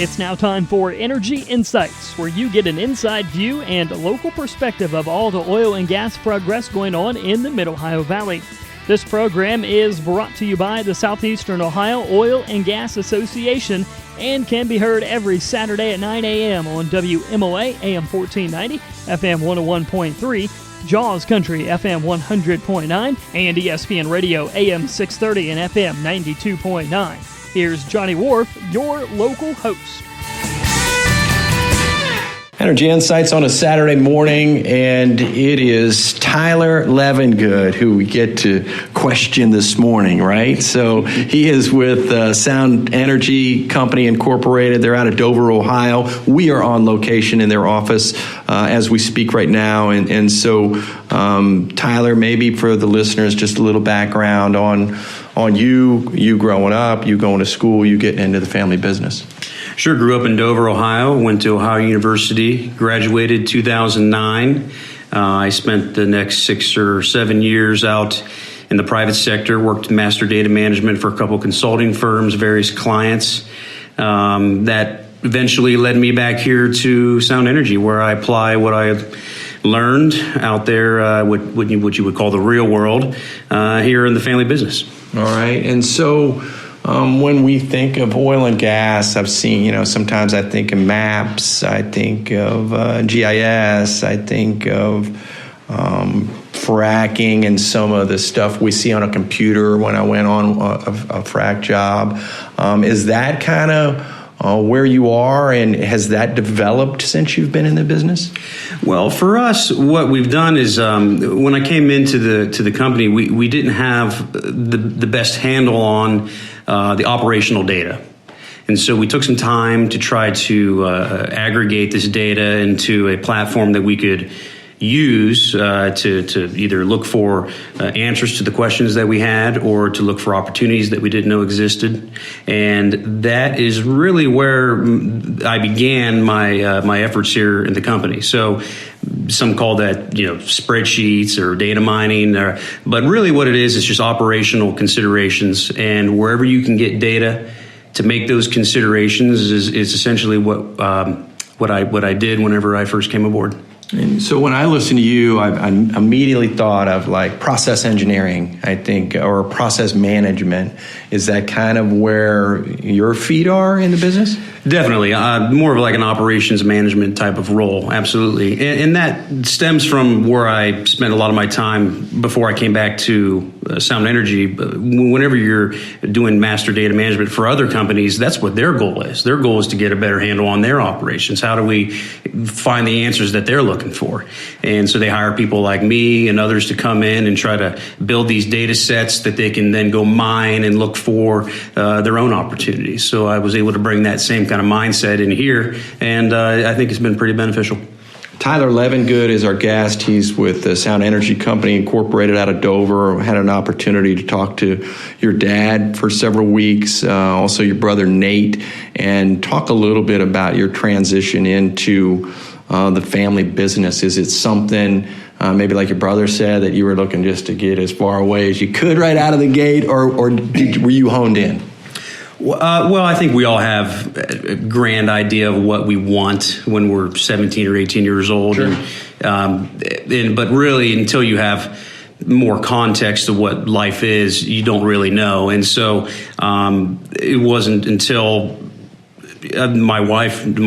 It's now time for Energy Insights, where you get an inside view and local perspective of all the oil and gas progress going on in the Mid-Ohio Valley. This program is brought to you by the Southeastern Ohio Oil and Gas Association and can be heard every Saturday at 9 a.m. on WMOA AM 1490, FM 101.3, JAWS Country FM 100.9, and ESPN Radio AM 630 and FM 92.9. Here's Johnny Wharf, your local host. Energy Insights on a Saturday morning, and it is Tyler Levengood who we get to question this morning, right? So he is with Sound Energy Company Incorporated. They're out of Dover, Ohio. We are on location in their office as we speak right now. And so, Tyler, maybe for the listeners, just a little background on you growing up, you going to school, you getting into the family business. Sure, grew up in Dover, Ohio, went to Ohio University, graduated 2009. I spent the next 6 or 7 years out in the private sector, worked master data management for a couple consulting firms, various clients. That eventually led me back here to Sound Energy, where I apply what I learned out there, what you would call the real world, here in the family business. All right, and so when we think of oil and gas, I've seen, sometimes I think of maps, I think of GIS, I think of fracking and some of the stuff we see on a computer when I went on a frack job. Is that kind of where you are, and has that developed since you've been in the business? Well, for us, what we've done is when I came into the company, we didn't have the best handle on the operational data. And so we took some time to try to aggregate this data into a platform that we could use to either look for answers to the questions that we had or to look for opportunities that we didn't know existed. And that is really where I began my efforts here in the company. So some call that spreadsheets or data mining, but really what it is just operational considerations. And wherever you can get data to make those considerations is essentially what I did whenever I first came aboard. And so when I listen to you, I immediately thought of like process engineering, I think, or process management. Is that kind of where your feet are in the business? Definitely. More of like an operations management type of role. Absolutely. And that stems from where I spent a lot of my time before I came back to Sound Energy. Whenever you're doing master data management for other companies, that's what their goal is. Their goal is to get a better handle on their operations. How do we find the answers that they're looking for? And so they hire people like me and others to come in and try to build these data sets that they can then go mine and look for their own opportunities. So I was able to bring that same kind of mindset in here, and I think it's been pretty beneficial. Tyler Levengood is our guest. He's with the Sound Energy Company Incorporated out of Dover. Had an opportunity to talk to your dad for several weeks, also your brother Nate, and talk a little bit about your transition into the family business. Is it something, maybe like your brother said, that you were looking just to get as far away as you could right out of the gate, or were you honed in? Well, I think we all have a grand idea of what we want when we're 17 or 18 years old. Sure. But really, until you have more context of what life is, you don't really know. And so it wasn't until my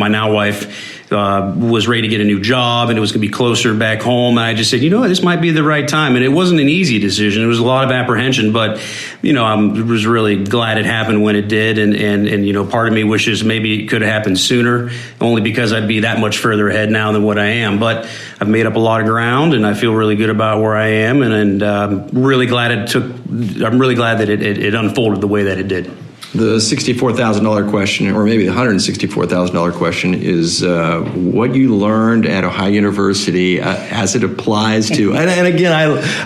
now wife, was ready to get a new job, and it was going to be closer back home. And I just said, this might be the right time. And it wasn't an easy decision. It was a lot of apprehension, but, I was really glad it happened when it did. And part of me wishes maybe it could have happened sooner, only because I'd be that much further ahead now than what I am. But I've made up a lot of ground, and I feel really good about where I am. And I'm really glad that it unfolded the way that it did. The $64,000 question, or maybe the $164,000 question, is what you learned at Ohio University as it applies to, and again,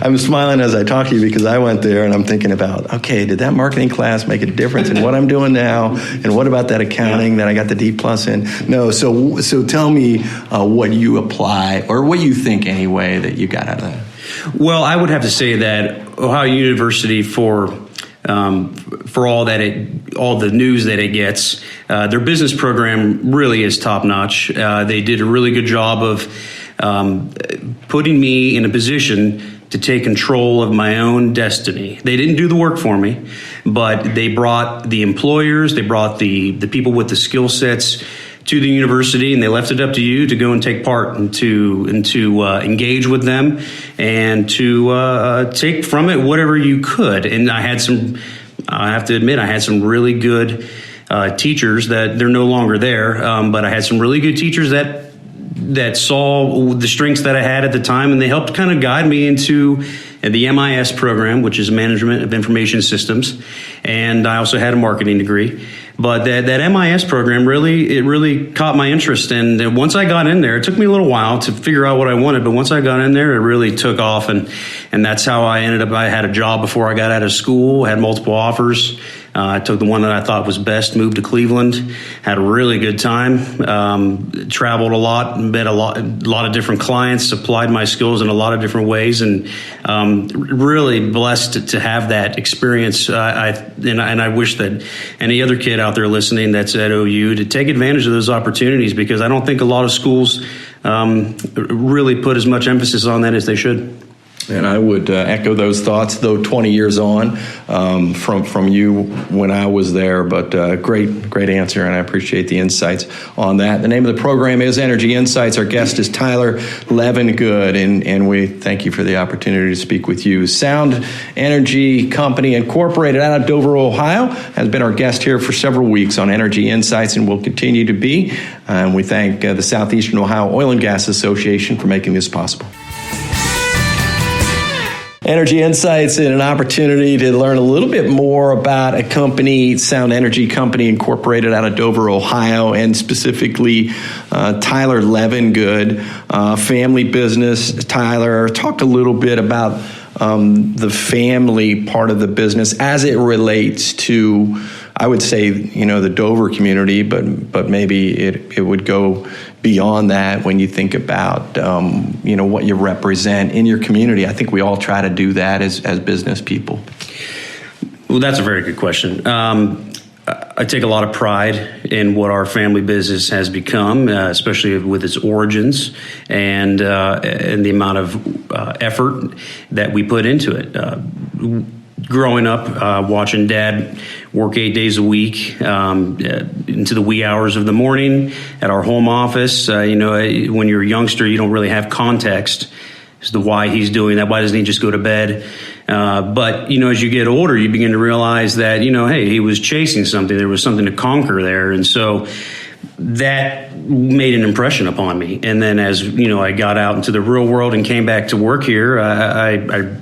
I'm smiling as I talk to you because I went there and I'm thinking about, okay, did that marketing class make a difference in what I'm doing now? And what about that accounting that I got the D+ in? No, so tell me what you apply, or what you think anyway, that you got out of that. Well, I would have to say that Ohio University, for for all the news that it gets. Their business program really is top notch. They did a really good job of putting me in a position to take control of my own destiny. They didn't do the work for me, but they brought the employers, they brought the people with the skill sets to the university, and they left it up to you to go and take part and to engage with them and to take from it whatever you could. And I have to admit, I had some really good teachers that they're no longer there, but I had some really good teachers that saw the strengths that I had at the time, and they helped kind of guide me into the MIS program, which is Management of Information Systems. And I also had a marketing degree. But that MIS program really caught my interest. And once I got in there, it took me a little while to figure out what I wanted. But once I got in there, it really took off. And that's how I ended up. I had a job before I got out of school, had multiple offers. I took the one that I thought was best, moved to Cleveland, had a really good time, traveled a lot, met a lot of different clients, applied my skills in a lot of different ways, and really blessed to have that experience. And I wish that any other kid out there listening that's at OU to take advantage of those opportunities, because I don't think a lot of schools really put as much emphasis on that as they should. And I would echo those thoughts, though 20 years on from you when I was there. But great answer, and I appreciate the insights on that. The name of the program is Energy Insights. Our guest is Tyler Levengood, and we thank you for the opportunity to speak with you. Sound Energy Company Incorporated out of Dover, Ohio, has been our guest here for several weeks on Energy Insights and will continue to be. And we thank the Southeastern Ohio Oil and Gas Association for making this possible. Energy Insights and an opportunity to learn a little bit more about a company, Sound Energy Company Incorporated out of Dover, Ohio, and specifically Tyler Levengood, family business. Tyler, talk a little bit about the family part of the business as it relates to, I would say, the Dover community, but maybe it would go beyond that when you think about, what you represent in your community. I think we all try to do that as business people. Well, that's a very good question. I take a lot of pride in what our family business has become, especially with its origins and the amount of effort that we put into it. Growing up, watching Dad work 8 days a week into the wee hours of the morning at our home office. When you're a youngster, you don't really have context as to why he's doing that. Why doesn't he just go to bed? But as you get older, you begin to realize that, hey, he was chasing something. There was something to conquer there. And so that made an impression upon me. And then as, I got out into the real world and came back to work here,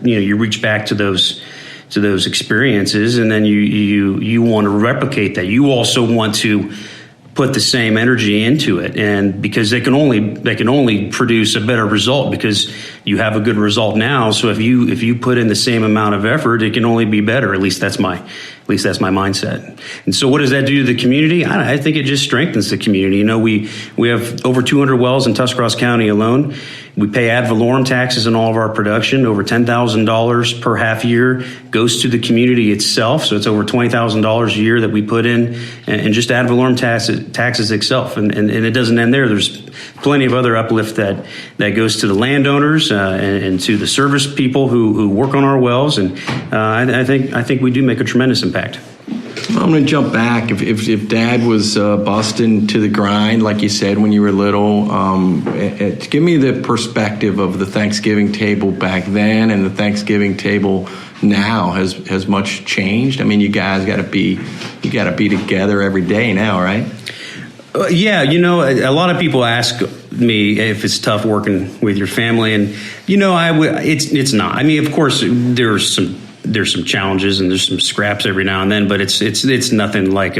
you reach back to those experiences, and then you want to replicate that. You also want to put the same energy into it, and because they can only produce a better result because you have a good result now. So if you put in the same amount of effort, it can only be better. At least that's my mindset. And so what does that do to the community? I think it just strengthens the community. We have over 200 wells in Tuscarawas County alone. We pay ad valorem taxes in all of our production. Over $10,000 per half year goes to the community itself. So it's over $20,000 a year that we put in, and just ad valorem taxes itself. And it doesn't end there. There's plenty of other uplift that goes to the landowners and to the service people who work on our wells. And I think we do make a tremendous impact. I'm going to jump back. If Dad was busting to the grind, like you said, when you were little, give me the perspective of the Thanksgiving table back then and the Thanksgiving table now. Has much changed? I mean, you guys got to be together every day now, right? Yeah, a lot of people ask me if it's tough working with your family, and it's not. I mean, of course, there's some challenges and there's some scraps every now and then, but it's nothing like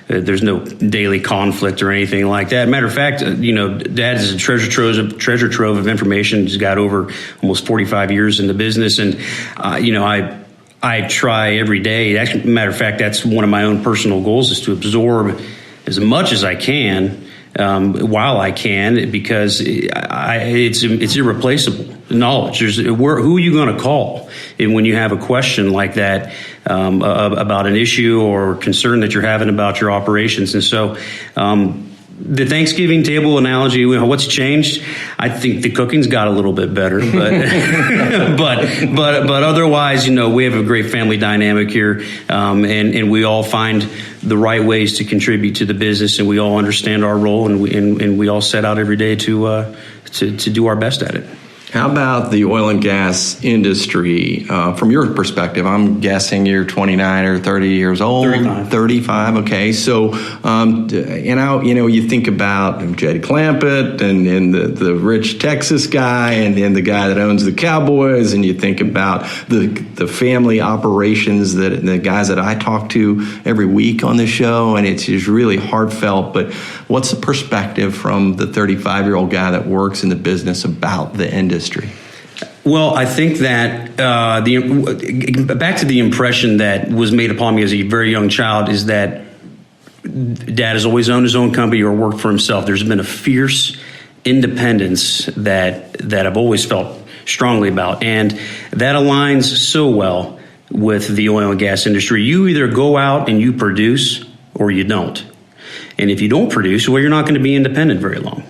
there's no daily conflict or anything like that. Matter of fact, Dad is a treasure trove of information. He's got over almost 45 years in the business, and I try every day. Actually, matter of fact, that's one of my own personal goals, is to absorb as much as I can while I can, because it's irreplaceable knowledge. Who are you going to call when you have a question like that about an issue or concern that you're having about your operations? And so the Thanksgiving table analogy, what's changed? I think the cooking's got a little bit better, but but otherwise, we have a great family dynamic here, and we all find the right ways to contribute to the business, and we all understand our role, and we all set out every day to do our best at it. How about the oil and gas industry? From your perspective, I'm guessing you're 29 or 30 years old. 35. Okay. So, you think about Jed Clampett and the rich Texas guy and the guy that owns the Cowboys, and you think about the family operations that the guys that I talk to every week on the show, and it's just really heartfelt. But what's the perspective from the 35-year-old guy that works in the business about the industry? Well, I think that back to the impression that was made upon me as a very young child is that Dad has always owned his own company or worked for himself. There's been a fierce independence that I've always felt strongly about, and that aligns so well with the oil and gas industry. You either go out and you produce or you don't. And if you don't produce, well, you're not going to be independent very long.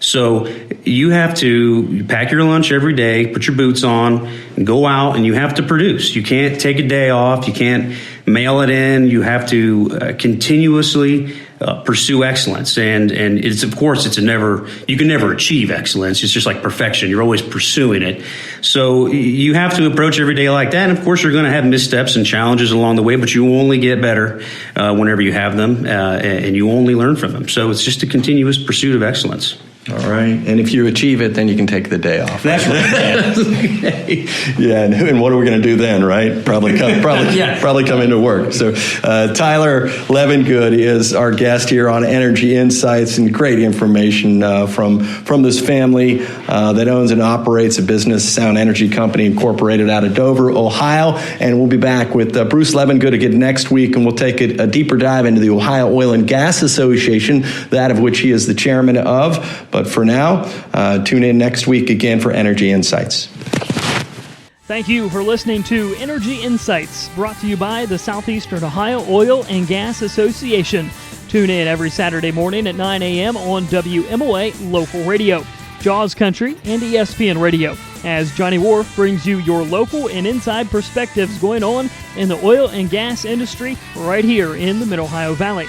So you have to pack your lunch every day, put your boots on, and go out, and you have to produce. You can't take a day off. You can't mail it in. You have to continuously pursue excellence. And it's, of course, you can never achieve excellence. It's just like perfection. You're always pursuing it. So you have to approach every day like that. And of course, you're going to have missteps and challenges along the way, but you only get better whenever you have them, and you only learn from them. So it's just a continuous pursuit of excellence. All right. And if you achieve it, then you can take the day off. That's right. Yeah. And what are we going to do then, right? Probably come into work. So Tyler Levengood is our guest here on Energy Insights, and great information from this family that owns and operates a business, Sound Energy Company Incorporated, out of Dover, Ohio. And we'll be back with Bruce Levengood again next week, and we'll take a deeper dive into the Ohio Oil and Gas Association, that of which he is the chairman of. But for now, tune in next week again for Energy Insights. Thank you for listening to Energy Insights, brought to you by the Southeastern Ohio Oil and Gas Association. Tune in every Saturday morning at 9 a.m. on WMOA Local Radio, JAWS Country, and ESPN Radio, as Johnny Wharf brings you your local and inside perspectives going on in the oil and gas industry right here in the Mid-Ohio Valley.